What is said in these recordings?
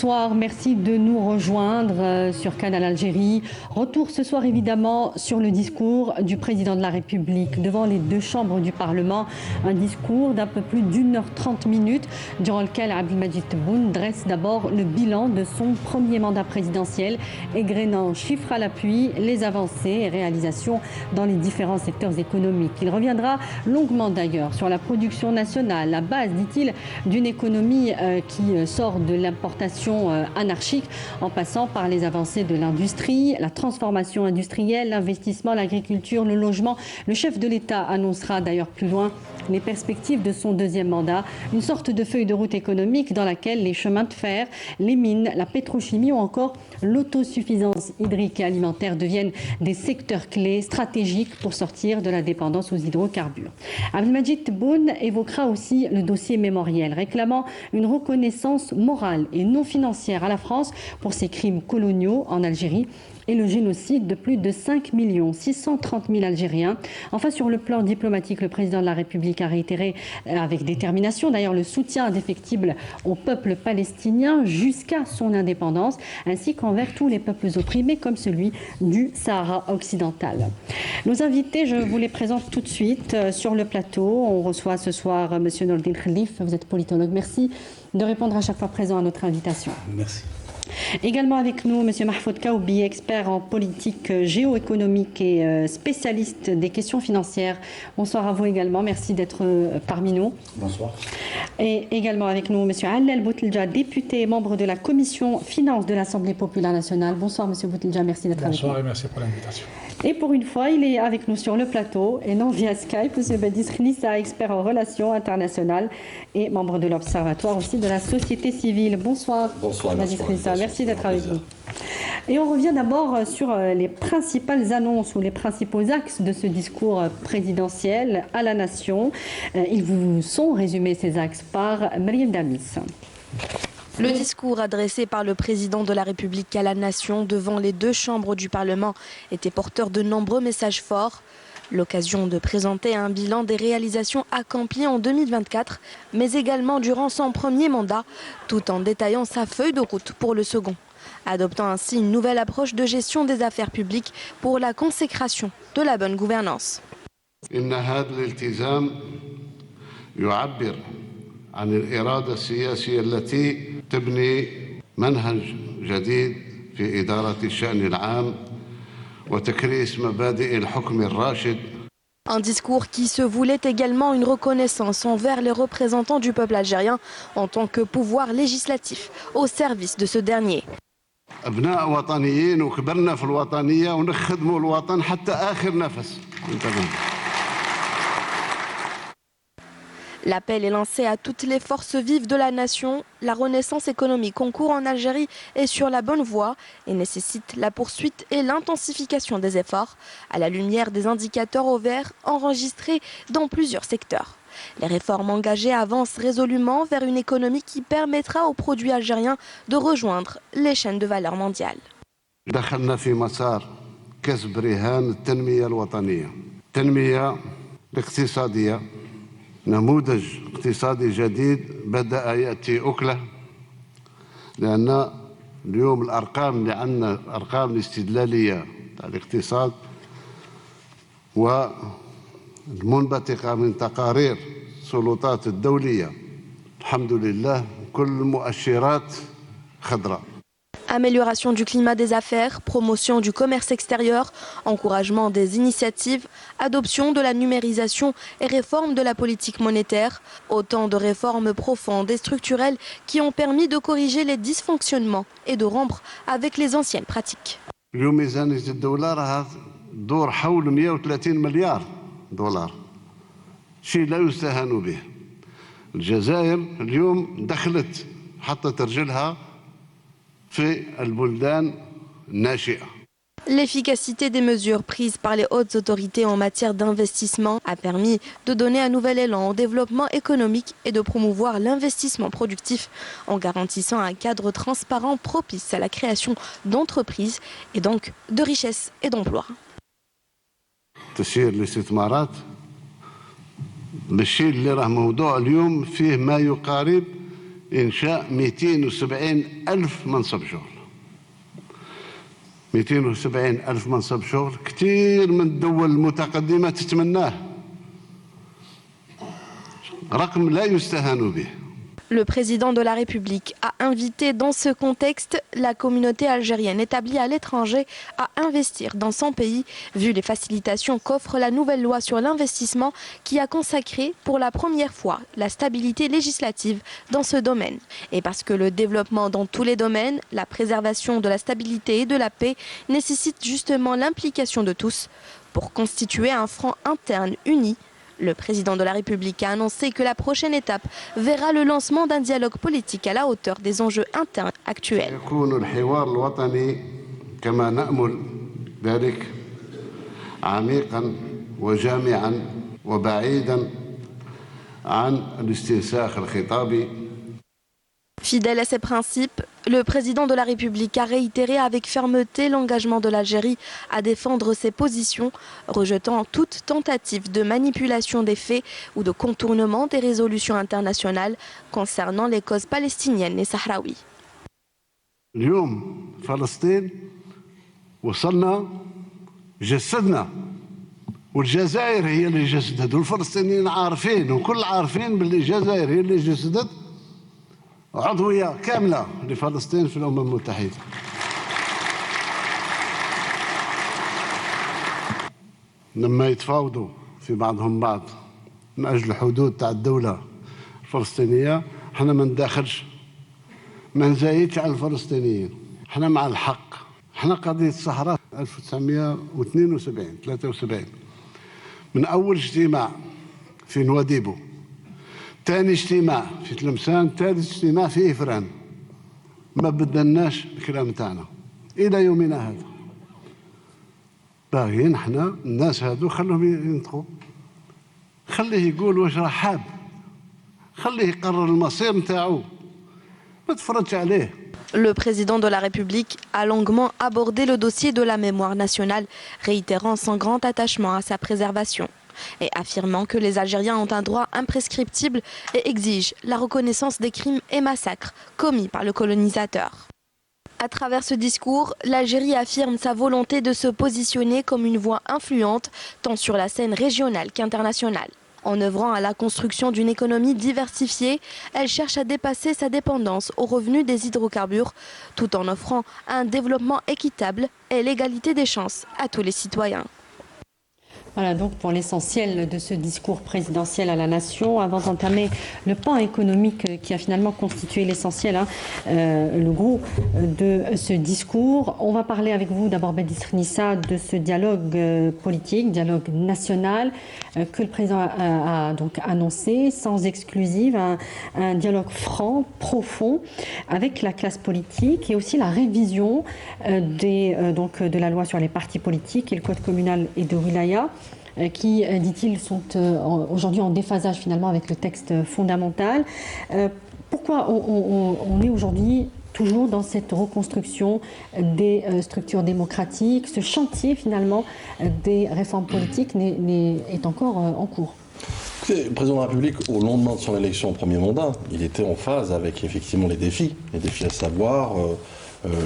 bonsoir, merci de nous rejoindre sur Canal Algérie. Retour ce soir évidemment sur le discours du président de la République devant les deux chambres du Parlement. Un discours d'un peu plus d'1h30 durant lequel Abdelmadjid Tebboune dresse d'abord le bilan de son premier mandat présidentiel, égrénant chiffres à l'appui, les avancées et réalisations dans les différents secteurs économiques. Il reviendra longuement d'ailleurs sur la production nationale, la base, dit-il, d'une économie qui sort de l'importation anarchique en passant par les avancées de l'industrie, la transformation industrielle, l'investissement, l'agriculture, le logement. Le chef de l'État annoncera d'ailleurs plus loin les perspectives de son deuxième mandat, une sorte de feuille de route économique dans laquelle les chemins de fer, les mines, la pétrochimie ou encore l'autosuffisance hydrique et alimentaire deviennent des secteurs clés stratégiques pour sortir de la dépendance aux hydrocarbures. Abdelmadjid Tebboune évoquera aussi le dossier mémoriel, réclamant une reconnaissance morale et non financière à la France pour ses crimes coloniaux en Algérie et le génocide de plus de 5 630 000 Algériens. Enfin, sur le plan diplomatique, le président de la République a réitéré avec détermination d'ailleurs le soutien indéfectible au peuple palestinien jusqu'à son indépendance, ainsi qu'envers tous les peuples opprimés comme celui du Sahara occidental. Nos invités, je vous les présente tout de suite sur le plateau. On reçoit ce soir M. Nordine Khalif, vous êtes politologue. Merci de répondre à chaque fois présent à notre invitation. Merci. Également avec nous, M. Mahfoud Kaoubi, expert en politique géoéconomique et spécialiste des questions financières. Bonsoir à vous également, merci d'être parmi nous. Bonsoir. Et également avec nous, M. Allel Boutelja, député et membre de la commission finances de l'Assemblée populaire nationale. Bonsoir M. Boutelja, merci d'être avec nous. Bonsoir et merci pour l'invitation. Et pour une fois, il est avec nous sur le plateau et non via Skype, M. Badis Khnissa, expert en relations internationales et membre de l'Observatoire aussi de la société civile. Bonsoir. Bonsoir. Badis Khnissa, merci d'être avec nous. Et on revient d'abord sur les principales annonces ou les principaux axes de ce discours présidentiel à la nation. Ils vous sont résumés, ces axes, par Mariam Damis. Le discours adressé par le président de la République à la nation devant les deux chambres du Parlement était porteur de nombreux messages forts. L'occasion de présenter un bilan des réalisations accomplies en 2024, mais également durant son premier mandat, tout en détaillant sa feuille de route pour le second, adoptant ainsi une nouvelle approche de gestion des affaires publiques pour la consécration de la bonne gouvernance. عن الإرادة السياسية التي تبني منهج جديد في إدارة الشأن العام وتكريس مبادئ الحكم الراشد. Un discours qui se voulait également une reconnaissance envers les représentants du peuple algérien en tant que pouvoir législatif au service de ce dernier. أبناء وطنيين وكبرنا في الوطنية ونخدموا الوطن حتى آخر نفس. L'appel est lancé à toutes les forces vives de la nation. La renaissance économique en cours en Algérie est sur la bonne voie et nécessite la poursuite et l'intensification des efforts à la lumière des indicateurs au vert enregistrés dans plusieurs secteurs. Les réformes engagées avancent résolument vers une économie qui permettra aux produits algériens de rejoindre les chaînes de valeur mondiales. دخلنا في مسار كسب رهان التنمية الوطنية، التنمية الاقتصادية. نموذج اقتصادي جديد بدأ يأتي أكله لأن اليوم الأرقام اللي عندنا الأرقام الاستدلالية تاع الاقتصاد والمنبثقة من تقارير السلطات الدولية الحمد لله كل المؤشرات خضراء. Amélioration du climat des affaires, promotion du commerce extérieur, encouragement des initiatives, adoption de la numérisation et réforme de la politique monétaire. Autant de réformes profondes et structurelles qui ont permis de corriger les dysfonctionnements et de rompre avec les anciennes pratiques. اليوم ميزانية الدولة راها دور حول 130 مليار دولار. شيء لا يستهان به. الجزائر اليوم دخلت حطت رجلها في البلدان الناشئة. L'efficacité des mesures prises par les hautes autorités en matière d'investissement a permis de donner un nouvel élan au développement économique et de promouvoir l'investissement productif en garantissant un cadre transparent propice à la création d'entreprises et donc de richesses et d'emplois. تسيير الاستثمارات بالشيء اللي راه موضوع اليوم فيه ما يقارب إنشاء 270 ألف منصب شغل. 270 ألف منصب شغل كثير من الدول المتقدمة تتمناه، رقم لا يستهان به. Le président de la République a invité dans ce contexte la communauté algérienne établie à l'étranger à investir dans son pays, vu les facilitations qu'offre la nouvelle loi sur l'investissement qui a consacré pour la première fois la stabilité législative dans ce domaine. Et parce que le développement dans tous les domaines, la préservation de la stabilité et de la paix nécessite justement l'implication de tous pour constituer un front interne uni. Le président de la République a annoncé que la prochaine étape verra le lancement d'un dialogue politique à la hauteur des enjeux internes actuels. Fidèle à ses principes, le président de la République a réitéré avec fermeté l'engagement de l'Algérie à défendre ses positions, rejetant toute tentative de manipulation des faits ou de contournement des résolutions internationales concernant les causes palestiniennes et sahraouies. اليوم فلسطين وصلنا جسدنا والجزائر هي اللي جسدت والفلسطينيين عارفين وكل عارفين باللي الجزائر هي اللي جسدت عضوية كاملة لفلسطين في الأمم المتحدة. لما يتفاوضوا في بعضهم بعض من أجل الحدود تاع الدولة الفلسطينية، احنا ما نداخلش، ما نزايدش على الفلسطينيين، احنا مع الحق. احنا قضية الصحراء 1972 73 من أول اجتماع في نواديبو، ثاني اجتماع في تلمسان، ثالث اجتماع في إفران، ما بدلناش الكلام تاعنا إلى يومنا هذا. باغيين احنا الناس هادو خلوهم ينطقوا، خليه يقول واش راه حاب، خليه يقرر المصير نتاعو، ما تفرجش عليه. Le président de la République a longuement abordé le dossier de la mémoire nationale, réitérant son grand attachement à sa préservation et affirmant que les Algériens ont un droit imprescriptible et exigent la reconnaissance des crimes et massacres commis par le colonisateur. À travers ce discours, l'Algérie affirme sa volonté de se positionner comme une voix influente tant sur la scène régionale qu'internationale. En œuvrant à la construction d'une économie diversifiée, elle cherche à dépasser sa dépendance aux revenus des hydrocarbures, tout en offrant un développement équitable et l'égalité des chances à tous les citoyens. Voilà donc pour l'essentiel de ce discours présidentiel à la nation. Avant d'entamer le pan économique qui a finalement constitué l'essentiel, le gros de ce discours, on va parler avec vous d'abord, Bédisr Nissa, de ce dialogue politique, dialogue national que le président a donc annoncé, sans exclusive, un dialogue franc, profond avec la classe politique et aussi la révision de la loi sur les partis politiques et le code communal et de wilaya, qui, dit-il, sont aujourd'hui en déphasage finalement avec le texte fondamental. Pourquoi on est aujourd'hui toujours dans cette reconstruction des structures démocratiques? Ce chantier finalement des réformes politiques est encore en cours. Le président de la République, au lendemain de son élection au premier mandat, il était en phase avec effectivement les défis à savoir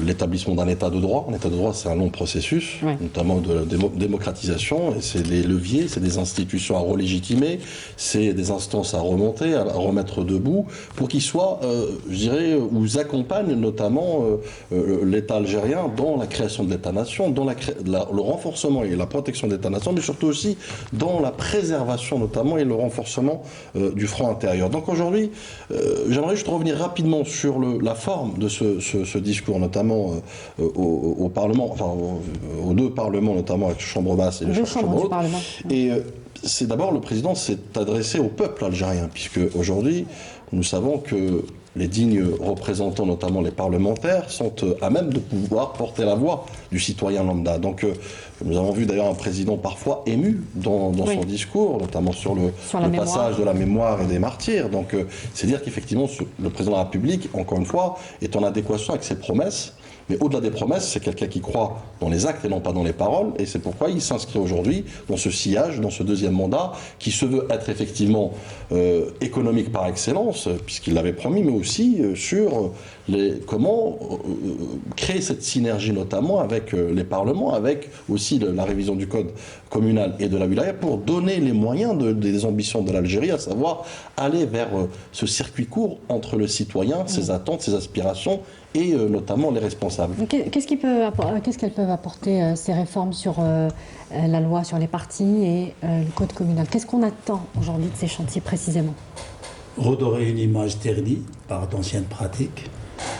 l'établissement d'un état de droit. Un état de droit, c'est un long processus, oui, notamment de démocratisation, et c'est des leviers, c'est des institutions à relégitimer, c'est des instances à remonter, à remettre debout, pour qu'ils soient, je dirais, ou accompagnent notamment l'État algérien dans la création de l'État-nation, dans le renforcement et la protection de l'État-nation, mais surtout aussi dans la préservation notamment et le renforcement du front intérieur. Donc aujourd'hui, j'aimerais juste revenir rapidement sur la forme de ce discours, notamment au Parlement, enfin aux deux parlements, notamment avec la Chambre basse et le Chambre haute. Et c'est d'abord, le président s'est adressé au peuple algérien, puisque aujourd'hui, nous savons que les dignes représentants, notamment les parlementaires, sont à même de pouvoir porter la voix du citoyen lambda. Donc nous avons vu d'ailleurs un président parfois ému dans oui, son discours, notamment sur le passage de la mémoire et des martyrs. Donc c'est dire qu'effectivement le président de la République, encore une fois, est en adéquation avec ses promesses Mais au-delà des promesses, c'est quelqu'un qui croit dans les actes et non pas dans les paroles. Et c'est pourquoi il s'inscrit aujourd'hui dans ce sillage, dans ce deuxième mandat, qui se veut être effectivement économique par excellence, puisqu'il l'avait promis, mais aussi sur comment créer cette synergie notamment avec les parlements, avec aussi la révision du code communal et de la wilaya, pour donner les moyens des ambitions de l'Algérie, à savoir aller vers ce circuit court entre le citoyen, ses attentes, ses aspirations, et notamment les responsables. Qu'est-ce qu'elles peuvent apporter ces réformes sur la loi sur les partis et le code communal? Qu'est-ce qu'on attend aujourd'hui de ces chantiers précisément? Redorer une image ternie par d'anciennes pratiques,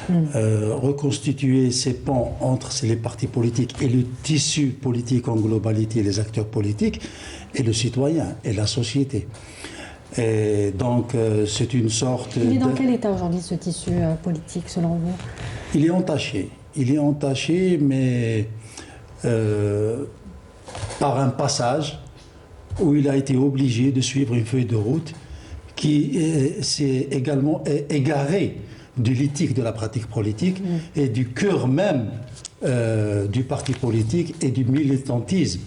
reconstituer ces ponts entre les partis politiques et le tissu politique en globalité, les acteurs politiques, et le citoyen et la société. Et donc, c'est une sorte... Il est dans quel état aujourd'hui ce tissu politique, selon vous? Il est entaché. Il est entaché, mais par un passage où il a été obligé de suivre une feuille de route qui s'est également égarée de l'éthique de la pratique politique et du cœur même du parti politique et du militantisme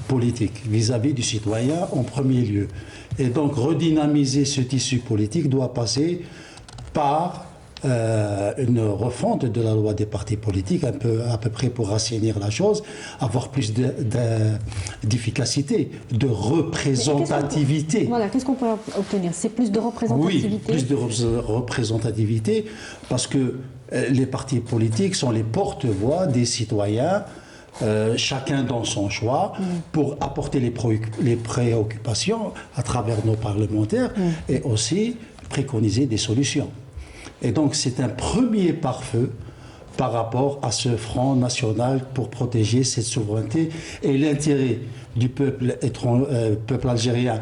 politique vis-à-vis du citoyen en premier lieu. Et donc redynamiser ce tissu politique doit passer par une refonte de la loi des partis politiques, à peu près pour assainir la chose, avoir plus d'efficacité, de représentativité. Voilà, qu'est-ce qu'on peut obtenir? C'est plus de représentativité? Oui, plus de représentativité, parce que les partis politiques sont les porte-voix des citoyens, chacun dans son choix, pour apporter les préoccupations à travers nos parlementaires et aussi préconiser des solutions. Et donc c'est un premier pare-feu par rapport à ce front national pour protéger cette souveraineté et l'intérêt du peuple algérien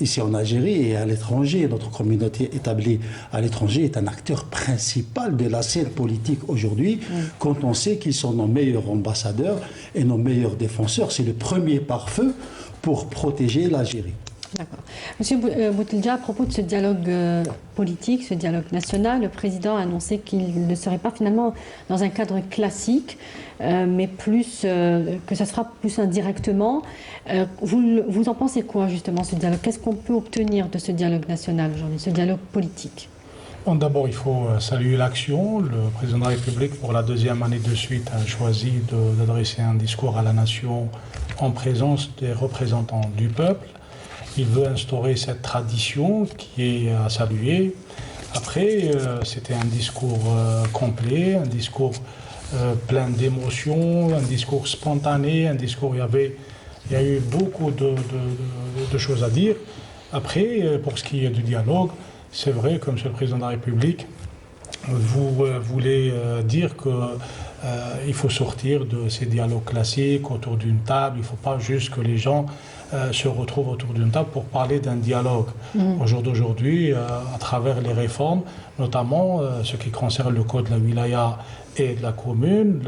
ici en Algérie et à l'étranger. Notre communauté établie à l'étranger est un acteur principal de la scène politique aujourd'hui, quand on sait qu'ils sont nos meilleurs ambassadeurs et nos meilleurs défenseurs. C'est le premier pare-feu pour protéger l'Algérie. D'accord. Monsieur Boutelja, à propos de ce dialogue politique, ce dialogue national, le président a annoncé qu'il ne serait pas finalement dans un cadre classique, mais plus que ça sera plus indirectement. Vous en pensez quoi justement, ce dialogue? Qu'est-ce qu'on peut obtenir de ce dialogue national aujourd'hui, ce dialogue politique? Bon, d'abord, il faut saluer l'action. Le président de la République, pour la deuxième année de suite, a choisi d'adresser un discours à la nation en présence des représentants du peuple. Il veut instaurer cette tradition qui est à saluer. Après, c'était un discours complet, un discours plein d'émotions, un discours spontané, un discours il y a eu beaucoup de choses à dire. Après, pour ce qui est du dialogue, c'est vrai que M. le Président de la République, vous voulez dire qu'il faut sortir de ces dialogues classiques autour d'une table. Il ne faut pas juste que les gens se retrouvent autour d'une table pour parler d'un dialogue. Au jour d'aujourd'hui, à travers les réformes, notamment ce qui concerne le code de la wilaya et de la commune,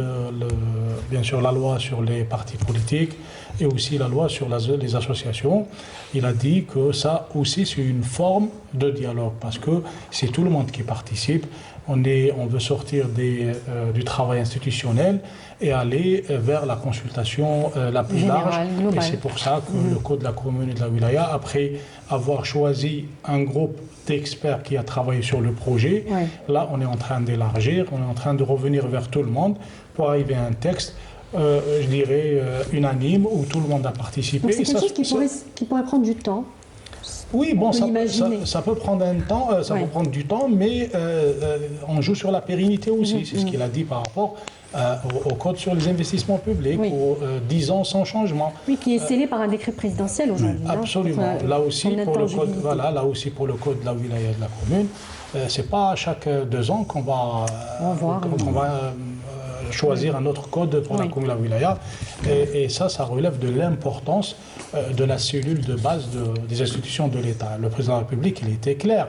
bien sûr la loi sur les partis politiques et aussi la loi sur les associations, il a dit que ça aussi c'est une forme de dialogue parce que c'est tout le monde qui participe. On veut sortir du travail institutionnel et aller vers la consultation la plus large. Et c'est pour ça que le Code de la commune et de la wilaya, après avoir choisi un groupe d'experts qui a travaillé sur le projet, là on est en train d'élargir, on est en train de revenir vers tout le monde pour arriver à un texte, je dirais, unanime, où tout le monde a participé. Donc c'est quelque chose qui pourrait prendre du temps. Oui, bon, ça peut prendre un temps, peut prendre du temps, mais on joue sur la pérennité aussi. C'est ce qu'il a dit par rapport au code sur les investissements publics, aux 10 ans sans changement. Oui, qui est scellé par un décret présidentiel aujourd'hui. Absolument. Là aussi, pour le code, là aussi pour le code de la wilaya et de la commune, c'est pas à chaque 2 ans qu'on va choisir un autre code pour la commune de la wilaya. Et ça relève de l'importance de la cellule de base des institutions de l'État. Le président de la République, il était clair.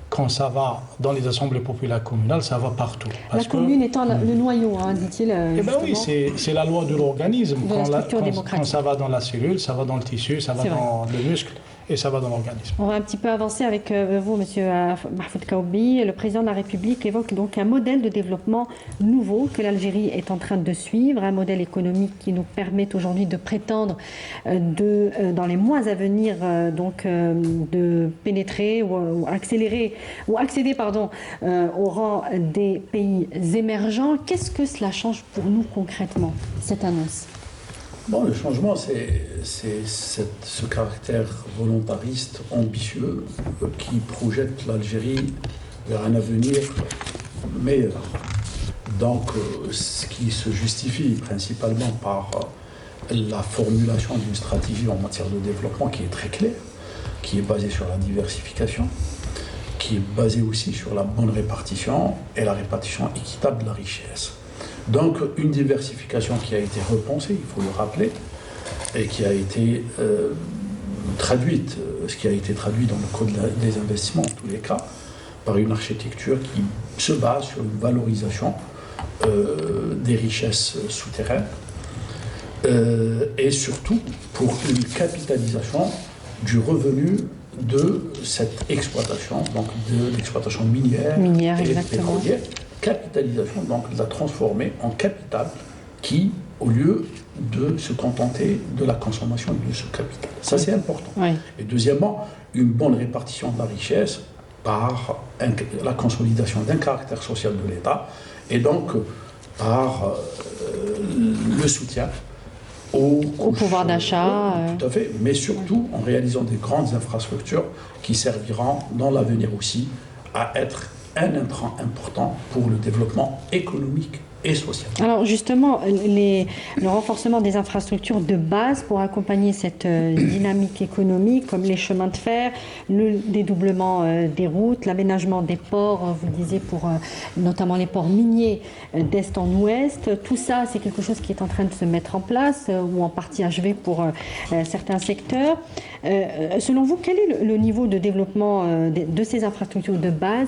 Quand ça va dans les assemblées populaires communales, ça va partout. La commune étant le noyau, dit-il. Eh bien oui, c'est la loi de l'organisme. Quand ça va dans la cellule, ça va dans le tissu, ça va dans le muscle. et ça va dans l'organisme. On va un petit peu avancer avec vous, Monsieur Mahfoud Kaoubi. Le président de la République évoque donc un modèle de développement nouveau que l'Algérie est en train de suivre, un modèle économique qui nous permet aujourd'hui de prétendre dans les mois à venir de pénétrer ou accéder au rang des pays émergents. Qu'est-ce que cela change pour nous concrètement, cette annonce? Bon, le changement, c'est ce caractère volontariste, ambitieux, qui projette l'Algérie vers un avenir meilleur. Donc, ce qui se justifie principalement par la formulation d'une stratégie en matière de développement qui est très claire, qui est basée sur la diversification, qui est basée aussi sur la bonne répartition et la répartition équitable de la richesse. Donc une diversification qui a été repensée, il faut le rappeler, et qui a été traduite, ce qui a été traduit dans le code des investissements en tous les cas, par une architecture qui se base sur une valorisation des richesses souterraines et surtout pour une capitalisation du revenu de cette exploitation, donc de l'exploitation minière et pétrolière. Capitalisation, donc la transformer en capital qui, au lieu de se contenter de la consommation de ce capital. Ça, c'est important. Oui. Et deuxièmement, une bonne répartition de la richesse par la consolidation d'un caractère social de l'État et donc par le soutien au pouvoir d'achat. Tout à fait, mais surtout en réalisant des grandes infrastructures qui serviront dans l'avenir aussi à être un intrant important pour le développement économique et social. Alors justement, le renforcement des infrastructures de base pour accompagner cette dynamique économique, comme les chemins de fer, le dédoublement des routes, l'aménagement des ports, vous le disiez, pour notamment les ports miniers d'est en ouest, tout ça, c'est quelque chose qui est en train de se mettre en place ou en partie achevé pour certains secteurs. Selon vous, quel est le niveau de développement de ces infrastructures de base?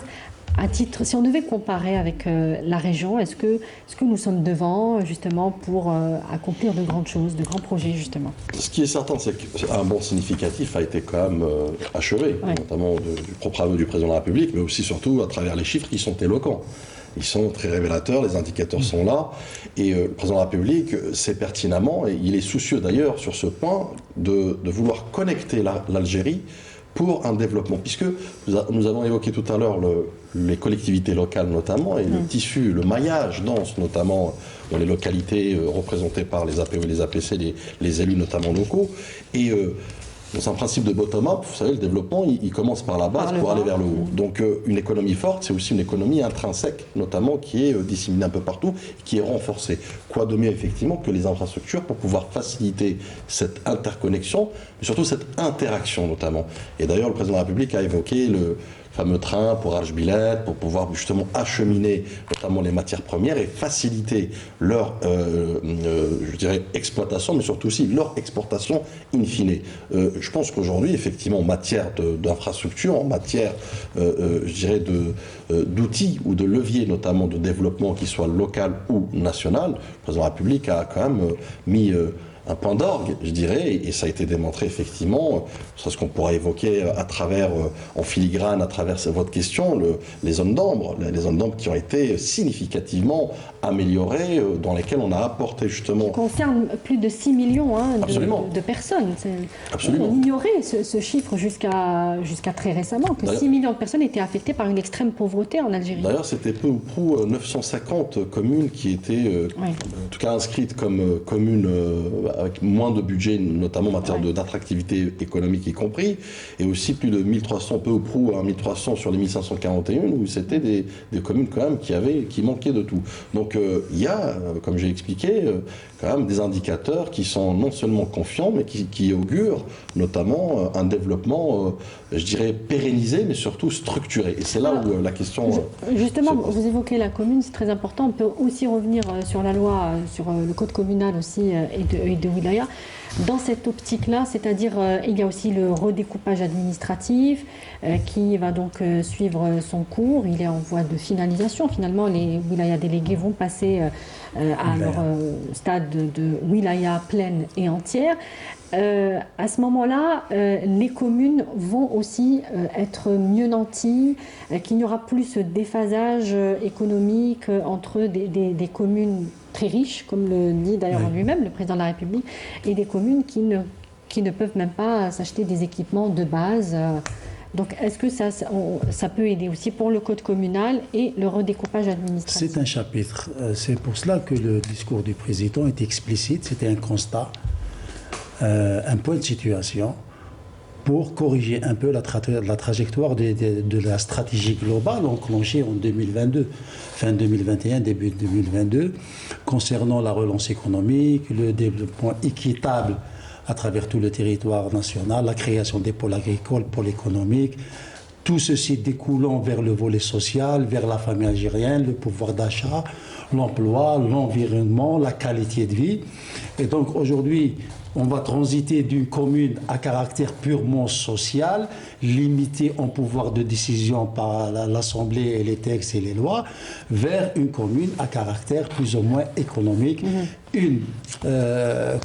À titre, si on devait comparer avec la région, est-ce que nous sommes devant justement pour accomplir de grandes choses, de grands projets justement? Ce qui est certain, c'est qu'un bond significatif a été quand même achevé, notamment du propre aveu du président de la République, mais aussi surtout à travers les chiffres qui sont éloquents. Ils sont très révélateurs, les indicateurs sont là, et le président de la République sait pertinemment, et il est soucieux d'ailleurs sur ce point, de vouloir connecter l'Algérie pour un développement, puisque nous avons évoqué tout à l'heure les collectivités locales notamment, et le tissu, le maillage dense notamment dans les localités représentées par les APE et les APC, les élus notamment locaux, et c'est un principe de bottom-up, vous savez, le développement, il commence par la base pour aller vers le haut. Donc une économie forte, c'est aussi une économie intrinsèque, notamment qui est disséminée un peu partout, qui est renforcée. Quoi de mieux, effectivement, que les infrastructures pour pouvoir faciliter cette interconnexion, mais surtout cette interaction, notamment. Et d'ailleurs, le président de la République a évoqué le fameux train pour Arch-Billet, pour pouvoir justement acheminer notamment les matières premières et faciliter leur, je dirais, exploitation, mais surtout aussi leur exportation in fine. Je pense qu'aujourd'hui, effectivement, en matière d'infrastructure, en matière, je dirais, d'outils ou de leviers, notamment de développement, qui soit local ou national, le président de la République a quand même mis un point d'orgue, je dirais, et ça a été démontré effectivement, c'est ce qu'on pourra évoquer à travers, en filigrane, à travers votre question, les zones d'ombre qui ont été significativement améliorées, dans lesquelles on a apporté justement... Ça concerne plus de 6 millions de personnes. Absolument. On ignorait ce chiffre jusqu'à très récemment, que 6 millions de personnes étaient affectées par une extrême pauvreté en Algérie. D'ailleurs, c'était peu ou prou 950 communes qui étaient, en tout cas inscrites comme communes avec moins de budget, notamment en matière d'attractivité économique y compris, et aussi plus de 1300, peu ou prou 1300 sur les 1541, où c'était des communes quand même qui manquaient de tout. Donc il y a, comme j'ai expliqué, quand même des indicateurs qui sont non seulement confiants, mais qui augurent notamment un développement, je dirais, pérennisé, mais surtout structuré. Et c'est là où la question... Justement, vous évoquez la commune, c'est très important. On peut aussi revenir sur la loi, sur le code communal aussi et de wilaya. dans cette optique-là, c'est-à-dire il y a aussi le redécoupage administratif qui va donc suivre son cours. Il est en voie de finalisation. Finalement, les wilayas délégués vont passer à leur stade de wilaya pleine et entière. À ce moment-là, les communes vont aussi être mieux nanties, qu'il n'y aura plus ce déphasage économique entre des communes très riches, comme le dit d'ailleurs lui-même, le président de la République, et des communes qui ne peuvent même pas s'acheter des équipements de base. Donc, est-ce que ça peut aider aussi pour le code communal et le redécoupage administratif? C'est un chapitre. C'est pour cela que le discours du président est explicite. C'était un constat, un point de situation pour corriger un peu la trajectoire de la stratégie globale enclenchée en 2022, fin 2021, début 2022, concernant la relance économique, le développement équitable à travers tout le territoire national, la création des pôles agricoles, pôles économiques, tout ceci découlant vers le volet social, vers la famille algérienne, le pouvoir d'achat, l'emploi, l'environnement, la qualité de vie. Et donc aujourd'hui, on va transiter d'une commune à caractère purement social, limitée en pouvoir de décision par l'Assemblée et les textes et les lois, vers une commune à caractère plus ou moins économique. Une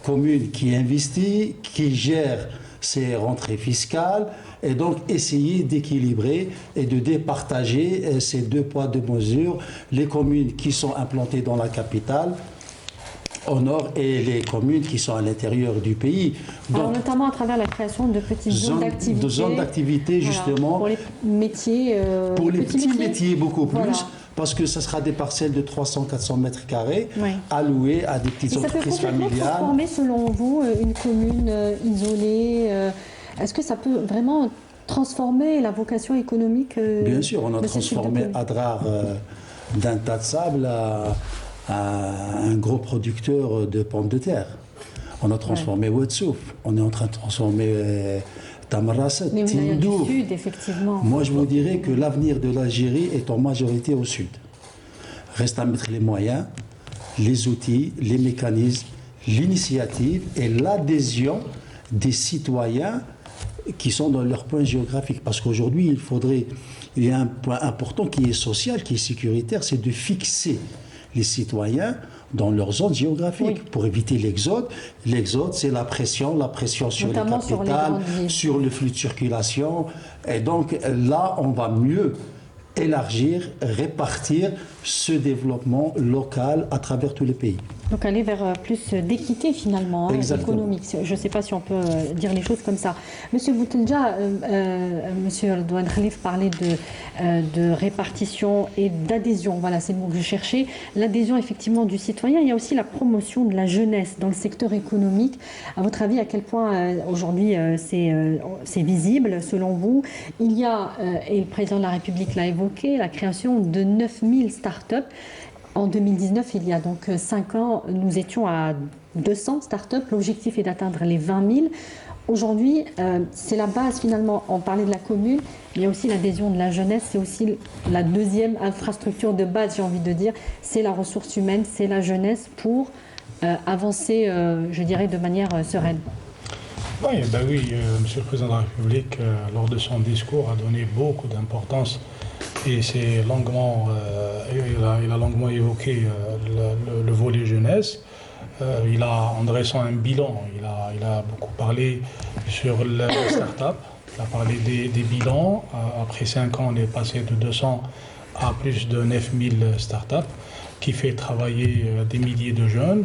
commune qui investit, qui gère ses rentrées fiscales, et donc essayer d'équilibrer et de départager ces deux poids, deux mesures, les communes qui sont implantées dans la capitale, au nord, et les communes qui sont à l'intérieur du pays. Donc, alors, notamment à travers la création de petites zones d'activité. De zones d'activité, justement. Pour les métiers. Pour les petits métiers, beaucoup plus. Parce que ce sera des parcelles de 300-400 mètres carrés allouées à des petites entreprises familiales. Ça peut transformer, selon vous, une commune isolée. Est-ce que ça peut vraiment transformer la vocation économique Bien sûr, on a transformé Adrar d'un tas de sable à un gros producteur de pommes de terre. On a transformé Ouadsouf. On est en train de transformer Tamarasset, Tindouf. Du sud, effectivement. Moi, je vous dirais que l'avenir de l'Algérie est en majorité au sud. Reste à mettre les moyens, les outils, les mécanismes, l'initiative et l'adhésion des citoyens qui sont dans leur point géographique. Parce qu'aujourd'hui, il y a un point important qui est social, qui est sécuritaire, c'est de fixer les citoyens dans leur zone géographique pour éviter l'exode. L'exode, c'est la pression sur notamment les capitales, sur le flux de circulation. Et donc là, on va mieux élargir, répartir ce développement local à travers tous les pays. Donc aller vers plus d'équité finalement économique. Je ne sais pas si on peut dire les choses comme ça. Monsieur Boutelja, Monsieur Redouane Khalif parlait de répartition et d'adhésion. Voilà, c'est le mot que je cherchais. L'adhésion effectivement du citoyen. Il y a aussi la promotion de la jeunesse dans le secteur économique. À votre avis, à quel point aujourd'hui c'est visible selon vous? Il y a, et le président de la République l'a évoqué, la création de 9000 start-up. En 2019, il y a donc 5 ans, nous étions à 200 start-up. L'objectif est d'atteindre les 20 000. Aujourd'hui, c'est la base finalement. On parlait de la commune, mais il y a aussi l'adhésion de la jeunesse. C'est aussi la deuxième infrastructure de base, j'ai envie de dire. C'est la ressource humaine, c'est la jeunesse pour avancer, je dirais, de manière sereine. Oui, Monsieur le Président de la République, lors de son discours, a donné beaucoup d'importance. Et c'est longuement, il a longuement évoqué le volet jeunesse. En dressant un bilan, il a beaucoup parlé sur les start-up. Il a parlé des bilans. Après 5 ans, on est passé de 200 à plus de 9000 start-up, qui fait travailler des milliers de jeunes.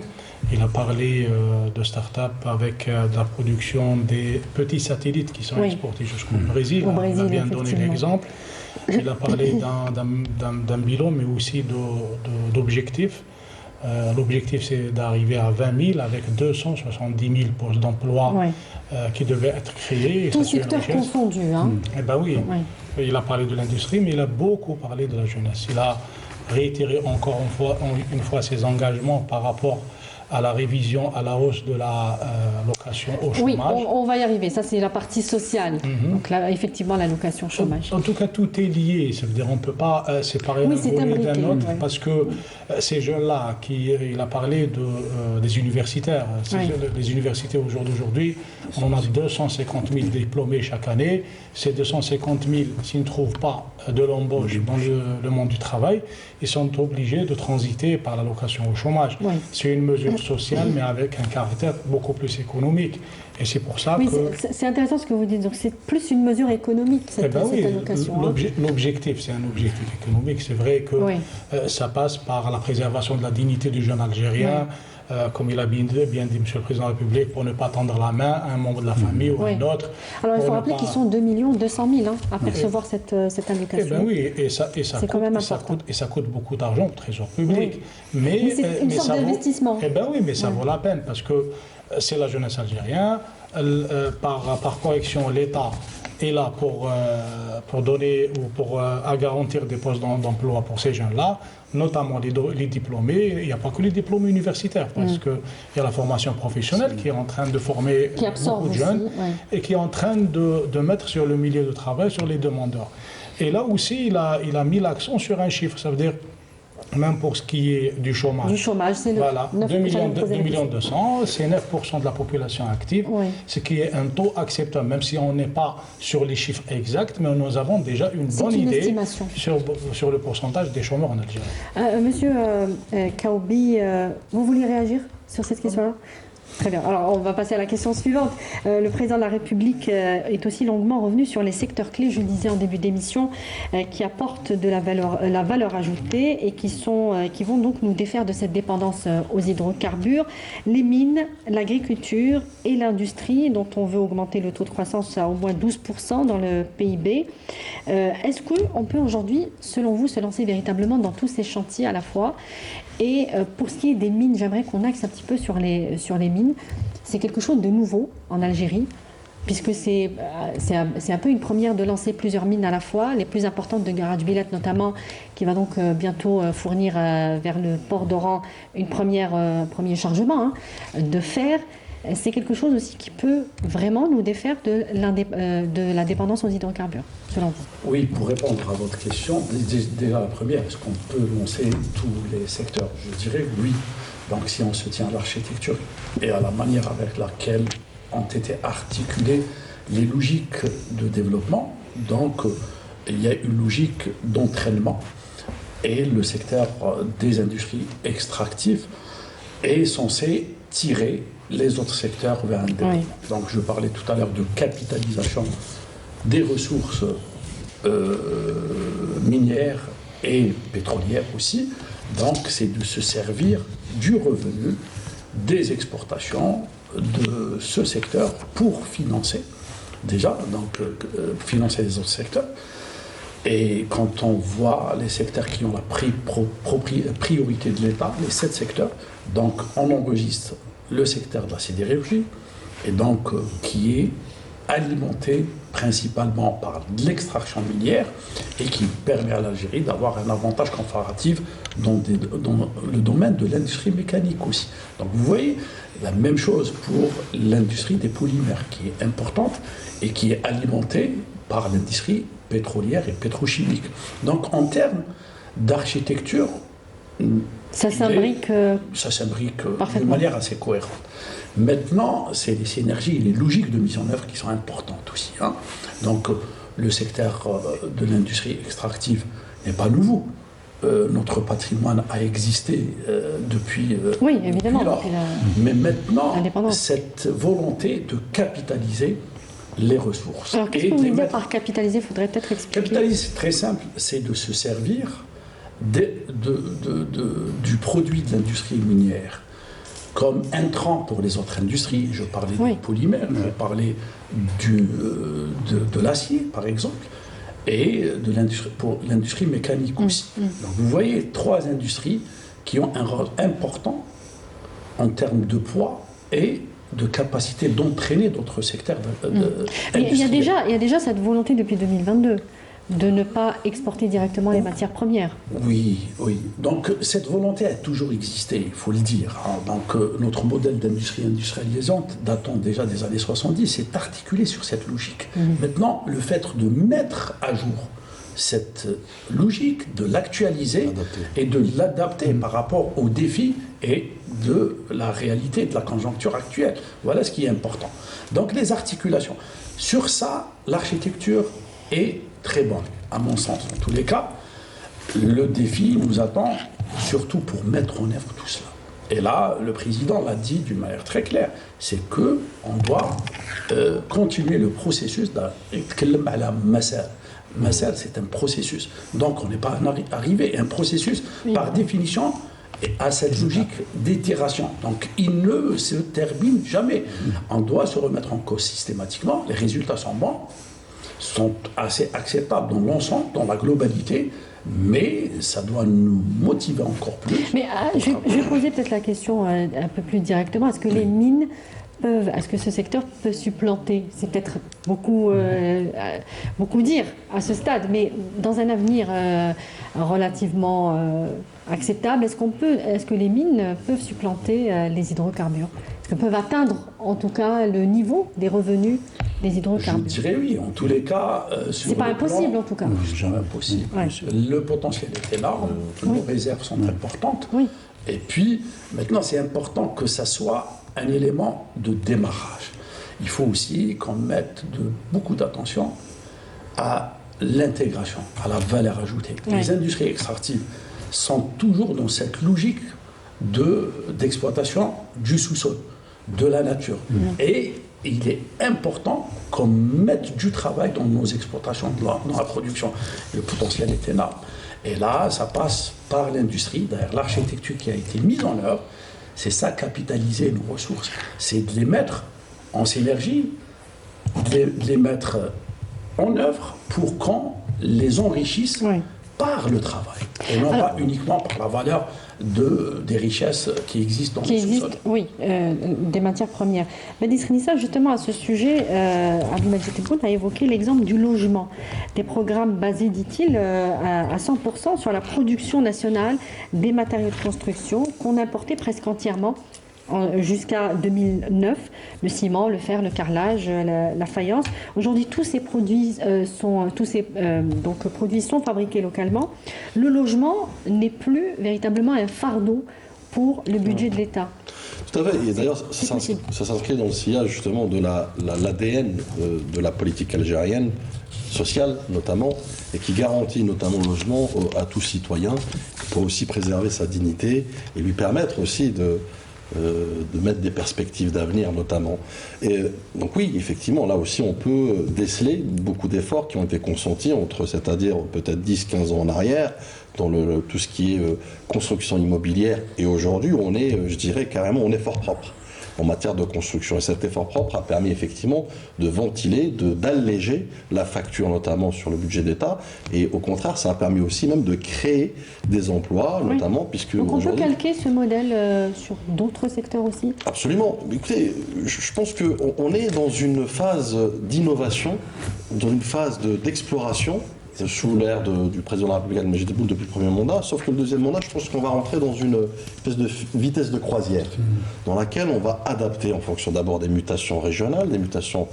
Il a parlé de start-up avec de la production des petits satellites qui sont exportés jusqu'au Brésil. On a bien donné l'exemple. Il a parlé d'un bilan, mais aussi d'objectifs. L'objectif, c'est d'arriver à 20 000 avec 270 000 postes d'emploi qui devaient être créés. Tout secteur confondu. Oui. Il a parlé de l'industrie, mais il a beaucoup parlé de la jeunesse. Il a réitéré encore une fois ses engagements par rapport à la révision, à la hausse de la location au chômage. Oui, on va y arriver. Ça, c'est la partie sociale. Donc là, effectivement, l'allocation chômage. En tout cas, tout est lié. Ça veut dire on ne peut pas séparer un volet d'un autre, parce que ces jeunes-là, il a parlé des universitaires. Les universités d'aujourd'hui, on a 250 000 diplômés chaque année. Ces 250 000, s'ils ne trouvent pas de l'embauche dans le monde du travail, ils sont obligés de transiter par l'allocation au chômage. C'est une mesure sociale, mais avec un caractère beaucoup plus économique. Et c'est pour ça que... C'est intéressant ce que vous dites. Donc c'est plus une mesure économique, cette allocation. L'objectif, c'est un objectif économique. C'est vrai que ça passe par la préservation de la dignité du jeune Algérien, comme il a bien dit, M. le Président de la République, pour ne pas tendre la main à un membre de la famille ou à un autre. Alors il faut rappeler qu'ils sont 2 200 000 à percevoir cette allocation. Et ça coûte beaucoup d'argent au Trésor public. Mais c'est une sorte d'investissement. Mais ça vaut la peine, parce que c'est la jeunesse algérienne. Par correction, l'État est là pour donner ou pour garantir des postes d'emploi pour ces jeunes-là, notamment les diplômés. Il n'y a pas que les diplômés universitaires, parce qu'il y a la formation professionnelle qui est en train de former beaucoup de jeunes et qui est en train de mettre sur le milieu de travail, sur les demandeurs. Et là aussi, il a mis l'accent sur un chiffre, ça veut dire même pour ce qui est du chômage. Du chômage, c'est 2 millions 200, c'est 9% de la population active, ce qui est un taux acceptable, même si on n'est pas sur les chiffres exacts, mais nous avons déjà une bonne idée sur le pourcentage des chômeurs en Algérie. Monsieur Kaoubi, vous vouliez réagir sur cette question-là ? Très bien. Alors, on va passer à la question suivante. Le président de la République est aussi longuement revenu sur les secteurs clés, je le disais en début d'émission, qui apportent de la valeur ajoutée et qui vont donc nous défaire de cette dépendance aux hydrocarbures. Les mines, l'agriculture et l'industrie, dont on veut augmenter le taux de croissance à au moins 12% dans le PIB. Est-ce qu'on peut aujourd'hui, selon vous, se lancer véritablement dans tous ces chantiers à la fois ? Et pour ce qui est des mines, j'aimerais qu'on axe un petit peu sur les mines. C'est quelque chose de nouveau en Algérie, puisque c'est un peu une première de lancer plusieurs mines à la fois, les plus importantes de Garage Billet notamment, qui va donc bientôt fournir vers le port d'Oran un premier chargement de fer. C'est quelque chose aussi qui peut vraiment nous défaire de la dépendance aux hydrocarbures, selon vous. Oui, pour répondre à votre question, déjà la première, est-ce qu'on peut lancer tous les secteurs ? Je dirais oui. Donc si on se tient à l'architecture et à la manière avec laquelle ont été articulées les logiques de développement, donc il y a une logique d'entraînement et le secteur des industries extractives est censé tirer les autres secteurs vers un développement. Donc je parlais tout à l'heure de capitalisation des ressources minières et pétrolières aussi. Donc c'est de se servir du revenu des exportations de ce secteur pour financer déjà, donc financer les autres secteurs. Et quand on voit les secteurs qui ont la priorité de l'État, les 7 secteurs, donc on enregistre le secteur de la sidérurgie, et donc qui est alimenté principalement par de l'extraction minière et qui permet à l'Algérie d'avoir un avantage comparatif dans le domaine de l'industrie mécanique aussi. Donc vous voyez, la même chose pour l'industrie des polymères qui est importante et qui est alimentée par l'industrie pétrolière et pétrochimique. Donc en termes d'architecture, ça s'imbrique de manière assez cohérente. Maintenant, c'est les synergies et les logiques de mise en œuvre qui sont importantes aussi. Donc, le secteur de l'industrie extractive n'est pas nouveau. Notre patrimoine a existé depuis. Oui, évidemment. Depuis mais maintenant, cette volonté de capitaliser les ressources. Alors, qu'est-ce que vous voulez dire par capitaliser ? Il faudrait peut-être expliquer. Capitaliser, c'est très simple, c'est de se servir du produit de l'industrie minière comme intrant pour les autres industries. Je parlais du polymère, je parlais de l'acier, par exemple, et pour l'industrie mécanique aussi. Donc vous voyez 3 industries qui ont un rôle important en termes de poids et de capacité d'entraîner d'autres secteurs il y a déjà cette volonté depuis 2022. de ne pas exporter directement les matières premières. Oui, oui. Donc cette volonté a toujours existé, il faut le dire. Donc notre modèle d'industrie industrialisante, datant déjà des années 70, est articulé sur cette logique. Maintenant, le fait de mettre à jour cette logique, de l'actualiser et de l'adapter par rapport aux défis et de la réalité, de la conjoncture actuelle. Voilà ce qui est important. Donc les articulations. Sur ça, l'architecture est très bonne, à mon sens. En tous les cas, le défi nous attend surtout pour mettre en œuvre tout cela. Et là, le président l'a dit d'une manière très claire, c'est qu'on doit continuer le processus à la Massal. Massal, c'est un processus. Donc on n'est pas arrivé. Un processus, par définition, à cette logique d'itération. Donc il ne se termine jamais. On doit se remettre en cause systématiquement. Les résultats sont bons, sont assez acceptables dans l'ensemble, dans la globalité, mais ça doit nous motiver encore plus. Mais je vais poser peut-être la question un peu plus directement. Est-ce que les mines est-ce que ce secteur peut supplanter? C'est peut-être beaucoup dire à ce stade, mais dans un avenir relativement acceptable, est-ce que les mines peuvent supplanter les hydrocarbures? Est-ce qu'elles peuvent atteindre en tout cas le niveau des revenus des hydrocarbures? Je dirais oui, en tous les cas. C'est pas impossible en tout cas. Jamais impossible. Ouais. Le potentiel est énorme, nos réserves sont importantes. Oui. Et puis maintenant, c'est important que ça soit un élément de démarrage. Il faut aussi qu'on mette beaucoup d'attention à l'intégration, à la valeur ajoutée. Ouais. Les industries extractives sont toujours dans cette logique d'exploitation du sous-sol, de la nature. Et il est important qu'on mette du travail dans nos exploitations, dans la production. Le potentiel est énorme. Et là, ça passe par l'industrie. D'ailleurs, l'architecture qui a été mise en œuvre, c'est ça, capitaliser nos ressources. C'est de les mettre en synergie, de les mettre en œuvre pour qu'on les enrichisse par le travail. Et non pas uniquement par la valeur des richesses qui existent dans le sous-sol. Oui, des matières premières. Mais Srinissa, justement, à ce sujet, Abdelmajid Tebboune a évoqué l'exemple du logement. Des programmes basés, dit-il, à 100% sur la production nationale des matériaux de construction qu'on importait presque entièrement jusqu'à 2009, le ciment, le fer, le carrelage, la faïence. Aujourd'hui, tous ces produits sont fabriqués localement. Le logement n'est plus véritablement un fardeau pour le budget de l'État. Tout à fait. Et d'ailleurs, ça s'inscrit dans le sillage justement de l'ADN de la politique algérienne, sociale notamment, et qui garantit notamment le logement à tout citoyen, pour aussi préserver sa dignité et lui permettre aussi de mettre des perspectives d'avenir notamment. Et donc oui, effectivement, là aussi on peut déceler beaucoup d'efforts qui ont été consentis c'est-à-dire peut-être 10-15 ans en arrière, dans tout ce qui est construction immobilière, et aujourd'hui on est, je dirais carrément, on est fort propre en matière de construction. Et cet effort propre a permis effectivement de ventiler, d'alléger la facture notamment sur le budget d'État, et au contraire ça a permis aussi même de créer des emplois, notamment puisque... Donc on peut calquer ce modèle sur d'autres secteurs aussi? Absolument. Écoutez, je pense qu'on est dans une phase d'innovation, dans une phase d'exploration, sous l'ère du président de la République Abdelmajid Tebboune depuis le premier mandat, sauf que le deuxième mandat, je pense qu'on va rentrer dans une espèce de vitesse de croisière, dans laquelle on va adapter en fonction d'abord des mutations régionales, des mutations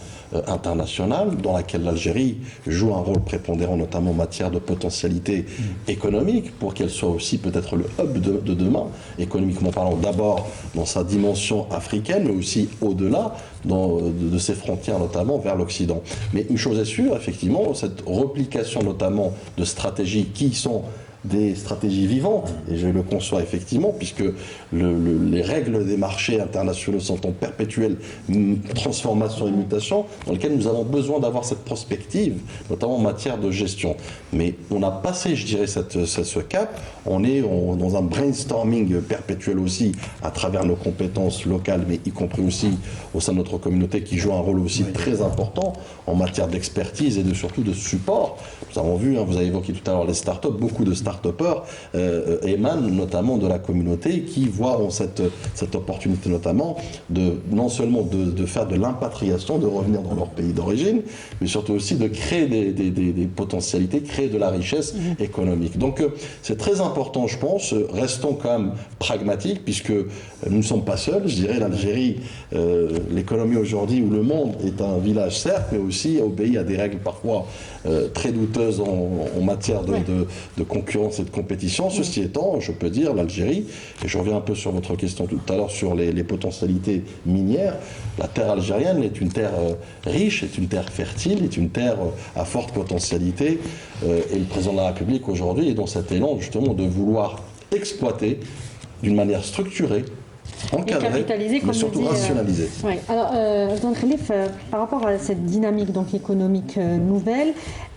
internationales, dans laquelle l'Algérie joue un rôle prépondérant, notamment en matière de potentialité économique, pour qu'elle soit aussi peut-être le hub de demain, économiquement parlant, d'abord dans sa dimension africaine, mais aussi au-delà de ses frontières, notamment vers l'Occident. Mais une chose est sûre, effectivement, cette replication notamment de stratégies qui sont des stratégies vivantes, et je le conçois effectivement, puisque les règles des marchés internationaux sont en perpétuelle transformation et mutation, dans lesquelles nous avons besoin d'avoir cette prospective, notamment en matière de gestion. Mais on a passé, je dirais, ce cap, on est dans un brainstorming perpétuel aussi, à travers nos compétences locales, mais y compris aussi au sein de notre communauté, qui joue un rôle aussi très important en matière d'expertise et surtout de support. Nous avons vu, vous avez évoqué tout à l'heure les startups, beaucoup de startups start-upers émanent notamment de la communauté qui voient cette opportunité notamment non seulement de faire de l'impatriation, de revenir dans leur pays d'origine, mais surtout aussi de créer des potentialités, créer de la richesse économique. Donc c'est très important, je pense. Restons quand même pragmatiques, puisque nous ne sommes pas seuls. Je dirais l'Algérie, l'économie aujourd'hui, ou le monde, est un village certes, mais aussi obéit à des règles parfois très douteuses en matière de concurrence et de compétition. Ceci étant, je peux dire, l'Algérie, et je reviens un peu sur votre question tout à l'heure sur les potentialités minières, la terre algérienne est une terre riche, est une terre fertile, est une terre à forte potentialité, et le président de la République aujourd'hui est dans cet élan justement de vouloir exploiter d'une manière structurée, encadrée, mais surtout rationalisée. Oui. Alors, Jean Khalif, par rapport à cette dynamique donc, économique nouvelle,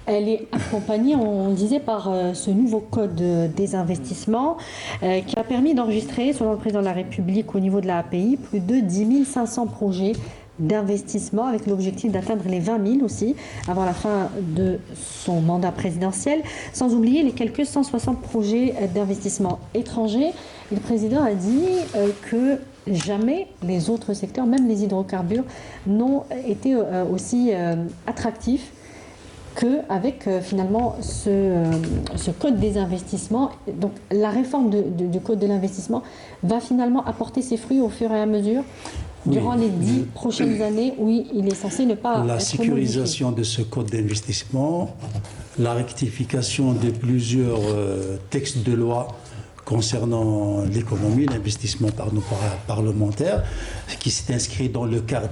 elle est accompagnée, on disait, par ce nouveau code des investissements qui a permis d'enregistrer, selon le président de la République, au niveau de la API, plus de 10 500 projets d'investissement avec l'objectif d'atteindre les 20 000 aussi avant la fin de son mandat présidentiel, sans oublier les quelques 160 projets d'investissement étrangers. Et le président a dit que jamais les autres secteurs, même les hydrocarbures, n'ont été aussi attractifs qu'avec finalement ce code des investissements. Donc la réforme du code de l'investissement va finalement apporter ses fruits au fur et à mesure durant les 10 prochaines années. Oui, il est censé ne pas la être sécurisation de ce code d'investissement, la rectification de plusieurs textes de loi concernant l'économie, l'investissement par nos parlementaires, qui s'est inscrit dans le cadre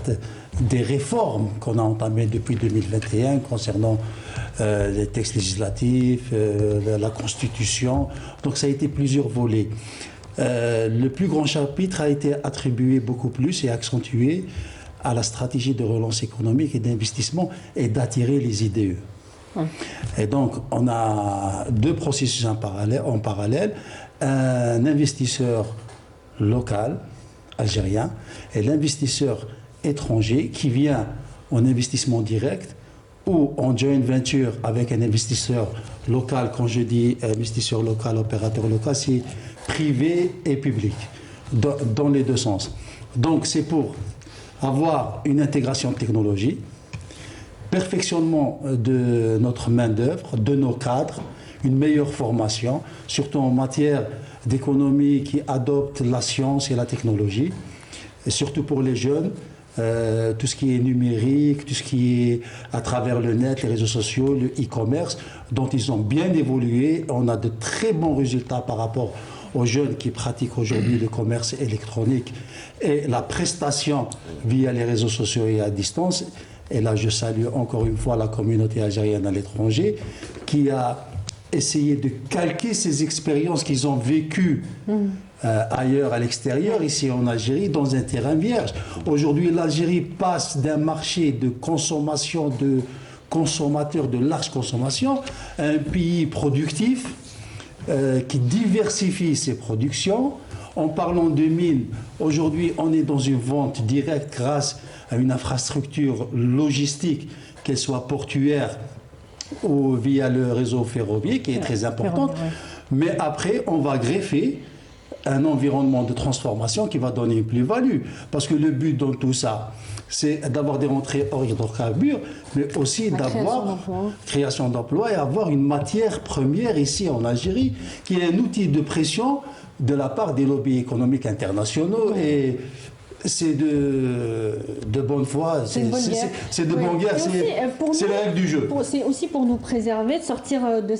des réformes qu'on a entamées depuis 2021 concernant les textes législatifs, la Constitution. Donc ça a été plusieurs volets. Le plus grand chapitre a été attribué beaucoup plus et accentué à la stratégie de relance économique et d'investissement et d'attirer les IDE. Et donc, on a deux processus en parallèle. Un investisseur local, algérien, et l'investisseur étranger qui vient en investissement direct ou en joint venture avec un investisseur local. Quand je dis investisseur local, opérateur local, c'est privé et public, dans les deux sens. Donc, c'est pour avoir une intégration de technologie, perfectionnement de notre main-d'œuvre, de nos cadres, une meilleure formation, surtout en matière d'économie qui adopte la science et la technologie, et surtout pour les jeunes, tout ce qui est numérique, tout ce qui est à travers le net, les réseaux sociaux, le e-commerce, dont ils ont bien évolué. On a de très bons résultats par rapport aux jeunes qui pratiquent aujourd'hui le commerce électronique et la prestation via les réseaux sociaux et à distance. Et là, je salue encore une fois la communauté algérienne à l'étranger qui a essayé de calquer ces expériences qu'ils ont vécues ailleurs, à l'extérieur, ici en Algérie, dans un terrain vierge. Aujourd'hui, l'Algérie passe d'un marché de consommation, de consommateurs de large consommation, à un pays productif qui diversifie ses productions. En parlant de mines, aujourd'hui, on est dans une vente directe grâce à une infrastructure logistique, qu'elle soit portuaire ou via le réseau ferroviaire, qui est très importante. Mais après, on va greffer un environnement de transformation qui va donner une plus-value. Parce que le but dans tout ça, c'est d'avoir des rentrées hors hydrocarbures, mais aussi d'avoir création d'emplois et avoir une matière première ici en Algérie, qui est un outil de pression de la part des lobbies économiques internationaux. Et c'est de bonne foi, c'est de bonne guerre, c'est la règle du jeu. C'est aussi pour nous préserver, de sortir de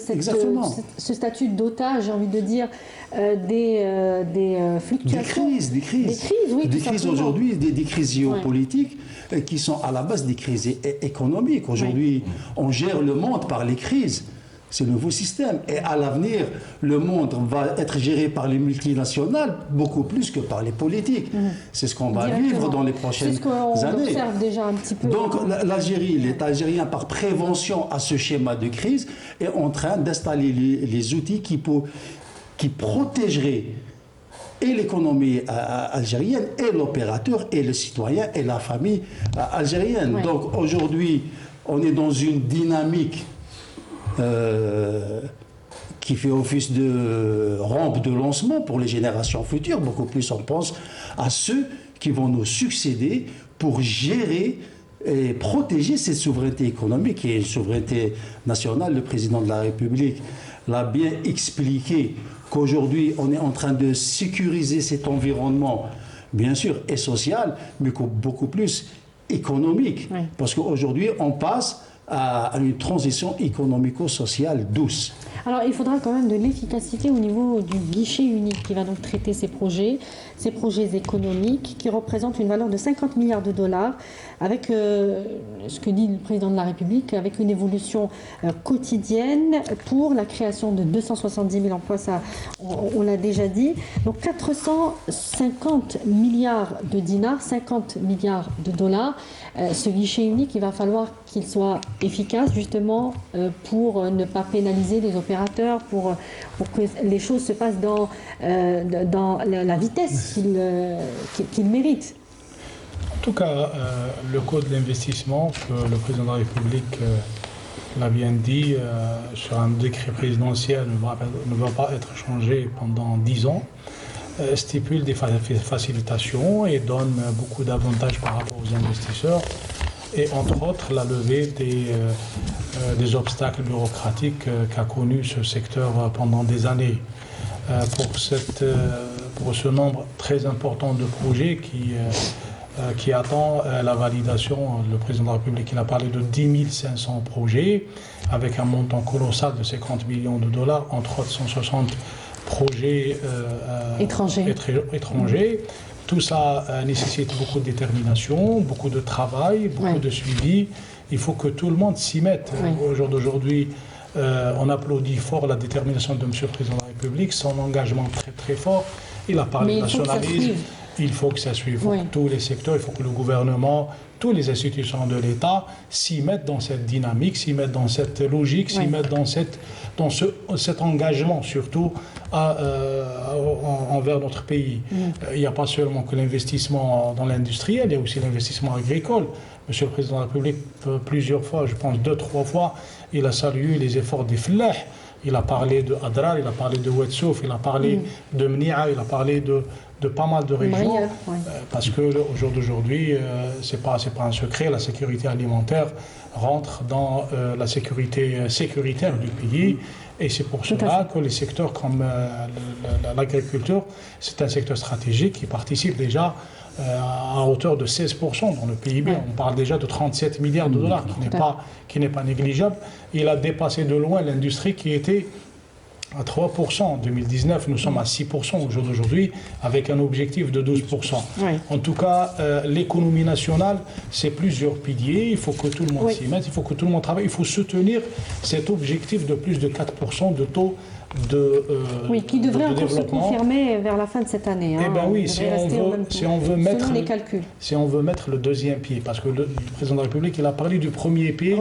ce statut d'otage, j'ai envie de dire, des fluctuations. Des crises aujourd'hui, des crises géopolitiques qui sont à la base des crises économiques. Aujourd'hui, on gère le monde par les crises. C'est le nouveau système. Et à l'avenir, le monde va être géré par les multinationales beaucoup plus que par les politiques. C'est ce qu'on va vivre dans les prochaines années. Observe déjà un petit peu. Donc l'Algérie, l'État algérien, par prévention à ce schéma de crise, est en train d'installer les outils qui protégeraient et l'économie algérienne, et l'opérateur, et le citoyen, et la famille algérienne. Donc aujourd'hui, on est dans une dynamique qui fait office de rampe de lancement pour les générations futures. Beaucoup plus on pense à ceux qui vont nous succéder pour gérer et protéger cette souveraineté économique et une souveraineté nationale. Le président de la République l'a bien expliqué qu'aujourd'hui on est en train de sécuriser cet environnement, bien sûr, et social, mais beaucoup plus économique. Oui. Parce qu'aujourd'hui on passe à une transition économico-sociale douce. Alors il faudra quand même de l'efficacité au niveau du guichet unique qui va donc traiter ces projets économiques qui représentent une valeur de 50 milliards de dollars avec ce que dit le président de la République, avec une évolution quotidienne pour la création de 270 000 emplois, ça on l'a déjà dit. Donc 450 milliards de dinars, 50 milliards de dollars. Ce guichet unique, il va falloir qu'il soit efficace justement pour ne pas pénaliser les opérateurs, pour que les choses se passent dans la vitesse qu'ils méritent. En tout cas, le code de l'investissement que le président de la République l'a bien dit, sur un décret présidentiel ne va pas être changé pendant 10 ans, stipule des facilitations et donne beaucoup d'avantages par rapport aux investisseurs et entre autres la levée des obstacles bureaucratiques qu'a connu ce secteur pendant des années. Pour ce nombre très important de projets qui attend la validation, le président de la République il a parlé de 10 500 projets avec un montant colossal de 50 millions de dollars, entre autres 160 projets étrangers. Tout ça nécessite beaucoup de détermination, beaucoup de travail, beaucoup de suivi. Il faut que tout le monde s'y mette. Au jour d'aujourd'hui, on applaudit fort la détermination de M. le Président de la République, son engagement très très fort. Il a parlé de nationalisme. Il faut que ça suive. Il faut que tous les secteurs, il faut que le gouvernement, toutes les institutions de l'État s'y mettent dans cette dynamique, s'y mettent dans cette logique, s'y mettent dans cet engagement, surtout envers notre pays. Il n'y a pas seulement que l'investissement dans l'industriel, il y a aussi l'investissement agricole. Monsieur le Président de la République, plusieurs fois, je pense 2-3 fois, il a salué les efforts des Fleh. Il a parlé de Adrar, il a parlé de Ouedsouf, il a parlé de Mnia, il a parlé de pas mal de régions, parce qu'au jour d'aujourd'hui, c'est pas un secret, la sécurité alimentaire rentre dans la sécurité sécuritaire du pays, et c'est pour cela que les secteurs comme l'agriculture, c'est un secteur stratégique qui participe déjà à hauteur de 16% dans le PIB. On parle déjà de 37 milliards de dollars, qui n'est pas négligeable. Il a dépassé de loin l'industrie qui était à 3% en 2019, nous sommes à 6% au jour d'aujourd'hui, avec un objectif de 12%. En tout cas, l'économie nationale, c'est plusieurs piliers, il faut que tout le monde s'y mette, il faut que tout le monde travaille, il faut soutenir cet objectif de plus de 4% de taux qui devrait encore se confirmer vers la fin de cette année. Eh bien oui, si on veut mettre les calculs. Si on veut mettre le deuxième pied, parce que le président de la République, il a parlé du premier pied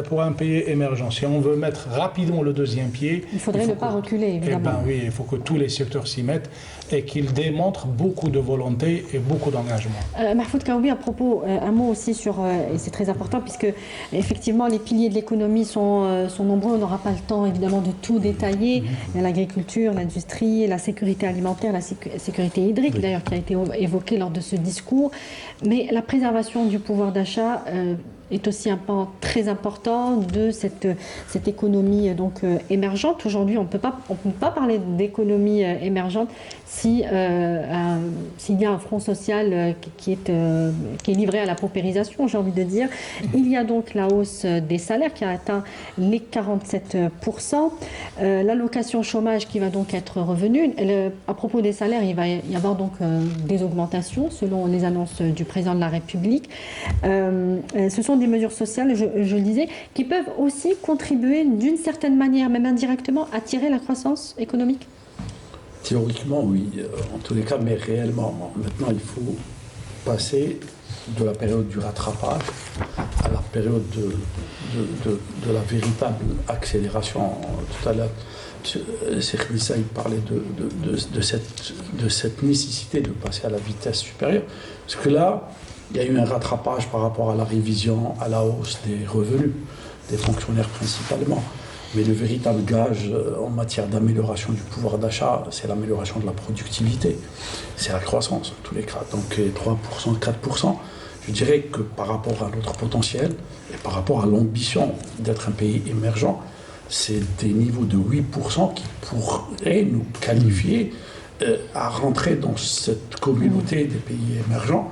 pour un pays émergent. Si on veut mettre rapidement le deuxième pied... Il faudrait ne pas reculer, évidemment. Eh bien oui, il faut que tous les secteurs s'y mettent et qu'ils démontrent beaucoup de volonté et beaucoup d'engagement. Mahfoud Karoubi, à propos, un mot aussi sur, et c'est très important, puisque effectivement les piliers de l'économie sont nombreux, on n'aura pas le temps évidemment de tout détailler. Il y a l'agriculture, l'industrie, la sécurité alimentaire, la sécurité hydrique d'ailleurs qui a été évoquée lors de ce discours. Mais la préservation du pouvoir d'achat est aussi un pan très important de cette économie donc émergente. Aujourd'hui, on ne peut pas parler d'économie émergente s'il y a un front social qui est livré à la paupérisation, j'ai envie de dire. Il y a donc la hausse des salaires qui a atteint les 47%. L'allocation chômage qui va donc être revenue. À propos des salaires, il va y avoir donc des augmentations selon les annonces du président de la République. Ce sont des mesures sociales, je le disais, qui peuvent aussi contribuer d'une certaine manière, même indirectement, à tirer la croissance économique. Théoriquement, oui, en tous les cas, mais réellement, maintenant, il faut passer de la période du rattrapage à la période de la véritable accélération. Tout à l'heure, Cheikh Issa, il parlait de cette nécessité de passer à la vitesse supérieure. Parce que là, il y a eu un rattrapage par rapport à la révision, à la hausse des revenus des fonctionnaires principalement. Mais le véritable gage en matière d'amélioration du pouvoir d'achat, c'est l'amélioration de la productivité. C'est la croissance, en tous les cas. Donc 3%, 4%. Je dirais que par rapport à notre potentiel et par rapport à l'ambition d'être un pays émergent, c'est des niveaux de 8% qui pourraient nous qualifier à rentrer dans cette communauté des pays émergents.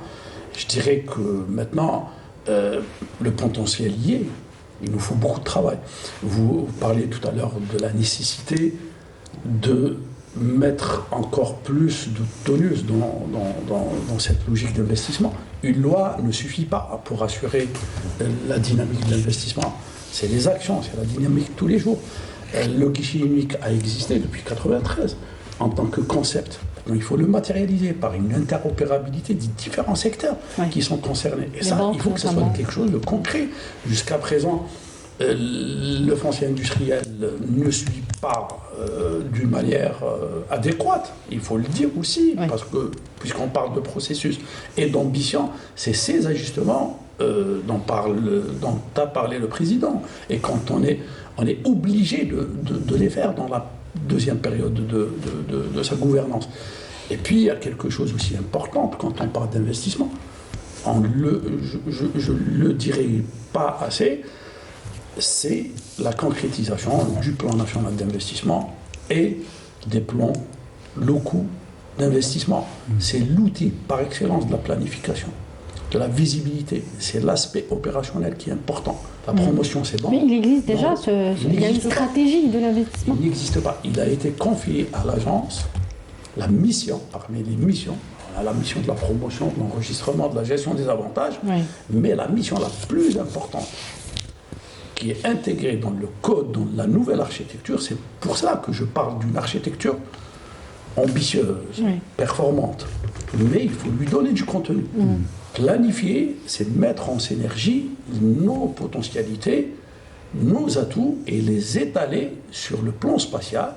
Je dirais que maintenant, le potentiel y est. Il nous faut beaucoup de travail. Vous parliez tout à l'heure de la nécessité de mettre encore plus de tonus dans cette logique d'investissement. Une loi ne suffit pas pour assurer la dynamique de l'investissement. C'est les actions, c'est la dynamique tous les jours. Le guichet unique a existé depuis 1993 en tant que concept. Donc, il faut le matérialiser par une interopérabilité des différents secteurs qui sont concernés. Et ça, il faut que ça soit quelque chose de concret. Jusqu'à présent, le foncier industriel ne suit pas d'une manière adéquate. Il faut le dire aussi, parce que puisqu'on parle de processus et d'ambition, c'est ces ajustements dont a parlé le président. Et quand on est obligé de les faire dans la deuxième période de sa gouvernance. Et puis, il y a quelque chose aussi important quand on parle d'investissement. Je le dirai pas assez, c'est la concrétisation du plan national d'investissement et des plans locaux d'investissement. C'est l'outil par excellence de la planification, de la visibilité. C'est l'aspect opérationnel qui est important. La promotion, c'est bon. Mais il existe déjà, il y a une stratégie de l'investissement. Il n'existe pas. Il a été confié à l'agence la mission, parmi les missions, on a la mission de la promotion, de l'enregistrement, de la gestion des avantages, mais la mission la plus importante, qui est intégrée dans le code, dans la nouvelle architecture, c'est pour ça que je parle d'une architecture ambitieuse, performante, mais il faut lui donner du contenu. Planifier, c'est mettre en synergie nos potentialités, nos atouts et les étaler sur le plan spatial.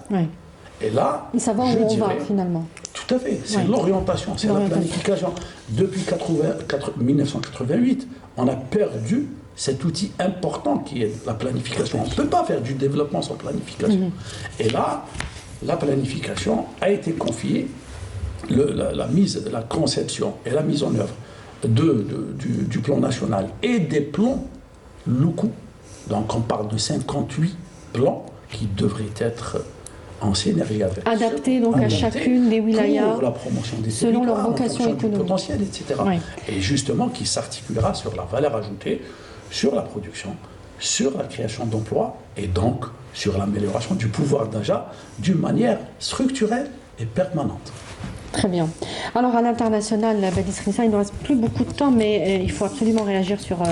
Et là, savoir où on va finalement. Tout à fait, c'est l'orientation, c'est la planification. Depuis 1988, on a perdu cet outil important qui est la planification. On ne peut pas faire du développement sans planification. Et là, la planification a été confiée, la conception et la mise en œuvre du plan national et des plans locaux. Donc on parle de 58 plans qui devraient être en synergie avec adaptés donc à chacune des wilayas pour la promotion des selon leur vocation économique, potentiel, etc. Et justement qui s'articulera sur la valeur ajoutée, sur la production, sur la création d'emplois et donc sur l'amélioration du pouvoir d'achat d'une manière structurelle et permanente. Très bien. Alors à l'international, Badis Rissa, il ne nous reste plus beaucoup de temps, mais il faut absolument réagir sur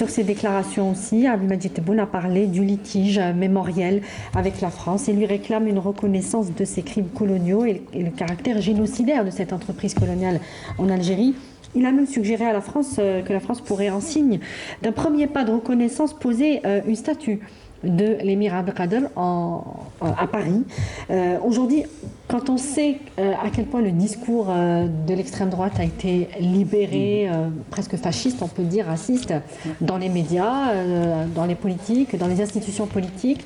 ces déclarations aussi. Abdelmadjid Tebboune a parlé du litige mémoriel avec la France et lui réclame une reconnaissance de ses crimes coloniaux et le caractère génocidaire de cette entreprise coloniale en Algérie. Il a même suggéré à la France que la France pourrait, en signe d'un premier pas de reconnaissance, poser une statue de l'émir Abdelkader à Paris. Aujourd'hui, quand on sait à quel point le discours de l'extrême droite a été libéré, presque fasciste, on peut dire, raciste, dans les médias, dans les politiques, dans les institutions politiques,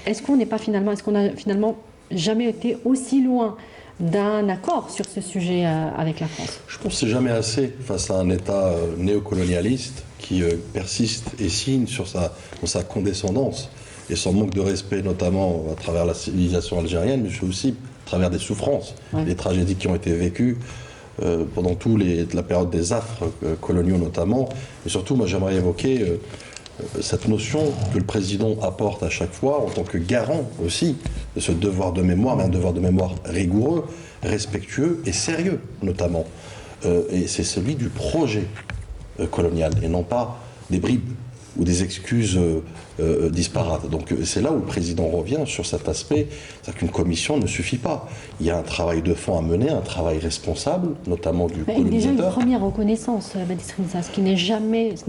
est-ce qu'on n'a finalement jamais été aussi loin d'un accord sur ce sujet avec la France? Je pense que c'est jamais assez face à un État néocolonialiste qui persiste et signe dans sa condescendance et son manque de respect, notamment à travers la civilisation algérienne, mais aussi à travers des souffrances, des tragédies qui ont été vécues pendant la période des affres coloniaux notamment. Et surtout, moi j'aimerais évoquer cette notion que le président apporte à chaque fois en tant que garant aussi de ce devoir de mémoire, mais un devoir de mémoire rigoureux, respectueux et sérieux notamment. Et c'est celui du projet colonial et non pas des bribes ou des excuses disparates. Donc c'est là où le président revient sur cet aspect, c'est-à-dire qu'une commission ne suffit pas. Il y a un travail de fond à mener, un travail responsable, notamment du colonisateur. Déjà une première reconnaissance, Badis Rissa, ce qui ne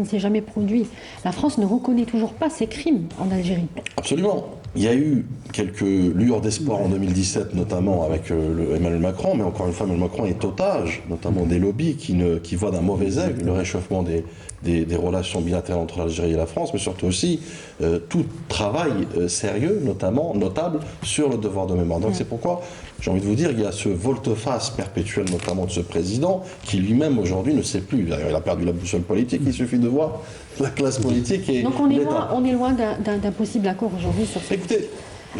s'est jamais produit. La France ne reconnaît toujours pas ses crimes en Algérie. Absolument. Il y a eu quelques lueurs d'espoir en 2017, notamment avec Emmanuel Macron, mais encore une fois, Emmanuel Macron est otage, notamment des lobbies qui voient d'un mauvais œil le réchauffement des relations bilatérales entre l'Algérie et la France, mais surtout aussi tout travail sérieux, notable, sur le devoir de mémoire. Donc c'est pourquoi j'ai envie de vous dire, il y a ce volte-face perpétuel, notamment de ce président, qui lui-même aujourd'hui ne sait plus. Il a perdu la boussole politique, il suffit de voir la classe politique et donc on est loin d'un possible accord aujourd'hui sur ce Écoutez,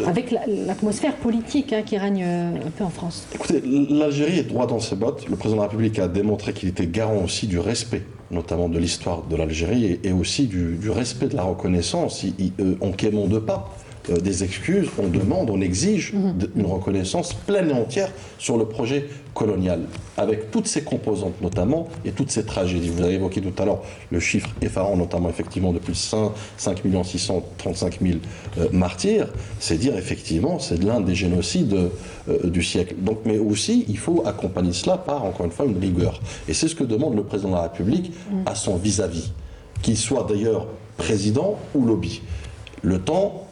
avec l'atmosphère politique qui règne un peu en France. Écoutez, l'Algérie est droit dans ses bottes. Le président de la République a démontré qu'il était garant aussi du respect, notamment de l'histoire de l'Algérie, et aussi du respect de la reconnaissance. On quémande pas des excuses, on demande, on exige une reconnaissance pleine et entière sur le projet colonial, avec toutes ses composantes notamment, et toutes ces tragédies. Vous avez évoqué tout à l'heure le chiffre effarant, notamment effectivement depuis 5 635 000 martyrs, c'est dire effectivement, c'est l'un des génocides du siècle. Donc, mais aussi, il faut accompagner cela par, encore une fois, une rigueur. Et c'est ce que demande le président de la République à son vis-à-vis, qu'il soit d'ailleurs président ou lobby. Le temps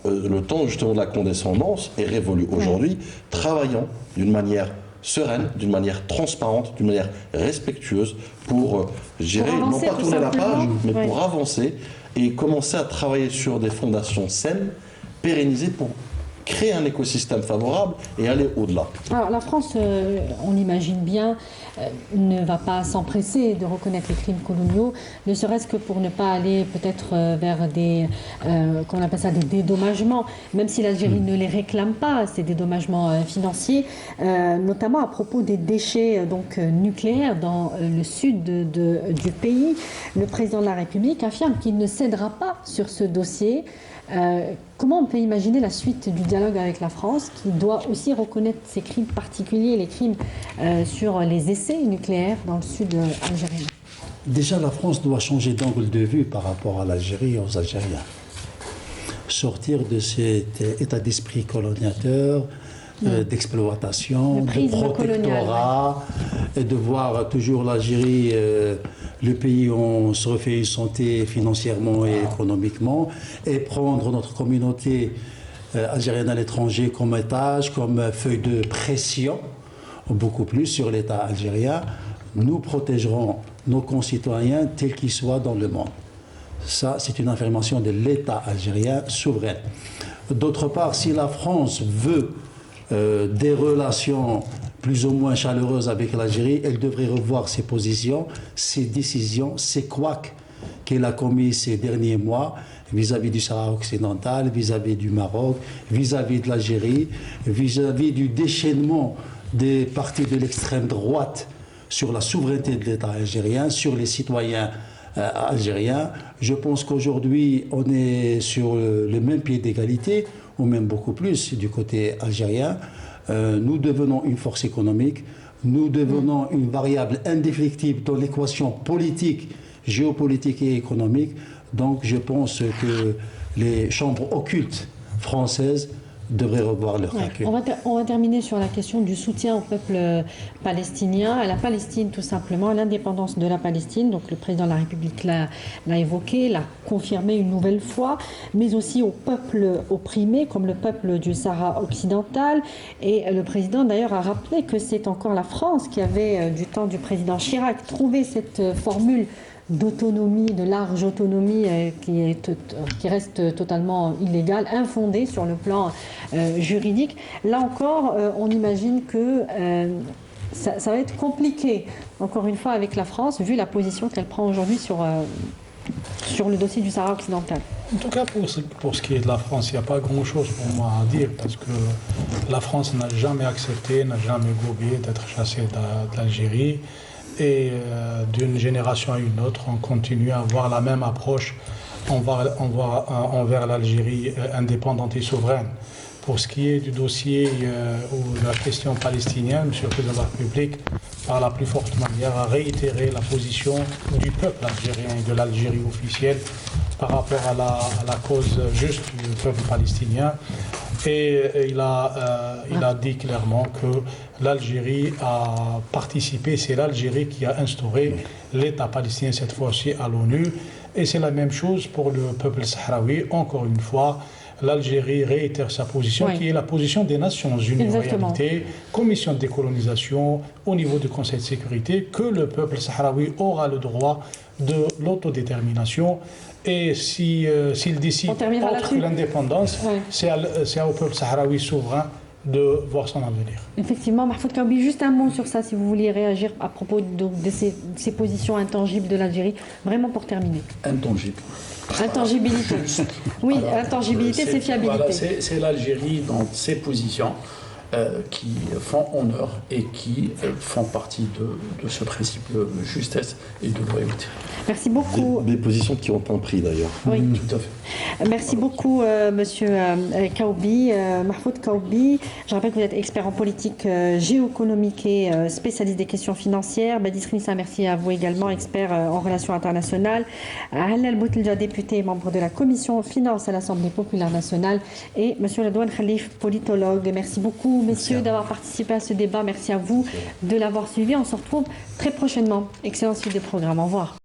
justement de la condescendance est révolu. Aujourd'hui, travaillons d'une manière sereine, d'une manière transparente, d'une manière respectueuse pour gérer, non pas tourner la page, mais pour avancer et commencer à travailler sur des fondations saines, pérennisées pour créer un écosystème favorable et aller au-delà. Alors la France, on l'imagine bien, ne va pas s'empresser de reconnaître les crimes coloniaux, ne serait-ce que pour ne pas aller peut-être vers des, qu'on appelle ça, des dédommagements, même si l'Algérie ne les réclame pas, ces dédommagements financiers, notamment à propos des déchets nucléaires dans le sud du pays. Le président de la République affirme qu'il ne cédera pas sur ce dossier. Comment on peut imaginer la suite du dialogue avec la France, qui doit aussi reconnaître ces crimes particuliers, les crimes sur les essais nucléaires dans le sud algérien? Déjà, la France doit changer d'angle de vue par rapport à l'Algérie et aux Algériens. Sortir de cet état d'esprit colonisateur, d'exploitation, de protectorat, et de voir toujours l'Algérie, le pays où on se refait une santé financièrement et économiquement, et prendre notre communauté algérienne à l'étranger comme étage, comme feuille de pression, beaucoup plus sur l'État algérien. Nous protégerons nos concitoyens tels qu'ils soient dans le monde. Ça, c'est une affirmation de l'État algérien souverain. D'autre part, si la France veut des relations plus ou moins chaleureuses avec l'Algérie, elle devrait revoir ses positions, ses décisions, ses couacs qu'elle a commis ces derniers mois vis-à-vis du Sahara occidental, vis-à-vis du Maroc, vis-à-vis de l'Algérie, vis-à-vis du déchaînement des partis de l'extrême droite sur la souveraineté de l'État algérien, sur les citoyens algériens. Je pense qu'aujourd'hui, on est sur le même pied d'égalité, ou même beaucoup plus du côté algérien. Nous devenons une force économique, nous devenons une variable indéfectible dans l'équation politique, géopolitique et économique. Donc je pense que les chambres occultes françaises devraient revoir leur calcul. On va terminer sur la question du soutien au peuple palestinien, à la Palestine tout simplement, à l'indépendance de la Palestine. Donc le président de la République l'a évoqué, l'a confirmé une nouvelle fois, mais aussi au peuple opprimé, comme le peuple du Sahara occidental. Et le président d'ailleurs a rappelé que c'est encore la France qui avait, du temps du président Chirac, trouvé cette formule d'autonomie, de large autonomie qui reste totalement illégale, infondée sur le plan juridique. Là encore, on imagine que ça va être compliqué, encore une fois, avec la France, vu la position qu'elle prend aujourd'hui sur le dossier du Sahara occidental. En tout cas, pour ce qui est de la France, il n'y a pas grand-chose pour moi à dire, parce que la France n'a jamais accepté, n'a jamais gobé d'être chassée de l'Algérie. Et d'une génération à une autre, on continue à avoir la même approche envers l'Algérie indépendante et souveraine. Pour ce qui est du dossier ou de la question palestinienne, M. le Président de la République, par la plus forte manière, a réitéré la position du peuple algérien et de l'Algérie officielle par rapport à la cause juste du peuple palestinien. Et il a dit clairement que l'Algérie a participé, c'est l'Algérie qui a instauré l'État palestinien cette fois-ci à l'ONU. Et c'est la même chose pour le peuple sahraoui. Encore une fois, l'Algérie réitère sa position, qui est la position des Nations Unies. Exactement. En réalité, commission de décolonisation au niveau du Conseil de sécurité, que le peuple sahraoui aura le droit de l'autodétermination. Et s'il décide autre que l'indépendance, c'est au peuple sahraoui souverain de voir son avenir. Effectivement, Mahfoud Kaoubi, juste un mot sur ça, si vous vouliez réagir à propos de ces positions intangibles de l'Algérie, vraiment pour terminer. Intangible. Intangibilité. Oui, alors, intangibilité, c'est fiabilité. Voilà, c'est l'Algérie dans ses positions qui font honneur et qui font partie de ce principe de justesse et de loyauté. Merci beaucoup. Des positions qui ont un prix d'ailleurs. Oui, tout à fait. Merci beaucoup, monsieur Kaoubi, Mahfoud Kaoubi. Je rappelle que vous êtes expert en politique géoéconomique et spécialiste des questions financières. Badis Nissa, merci à vous également, expert en relations internationales. Halal Boutelja, député et membre de la commission finances à l'Assemblée populaire nationale. Et monsieur Redouane Khalif, politologue. Merci beaucoup, messieurs, d'avoir participé à ce débat. Merci à vous de l'avoir suivi. On se retrouve très prochainement. Excellente suite des programmes. Au revoir.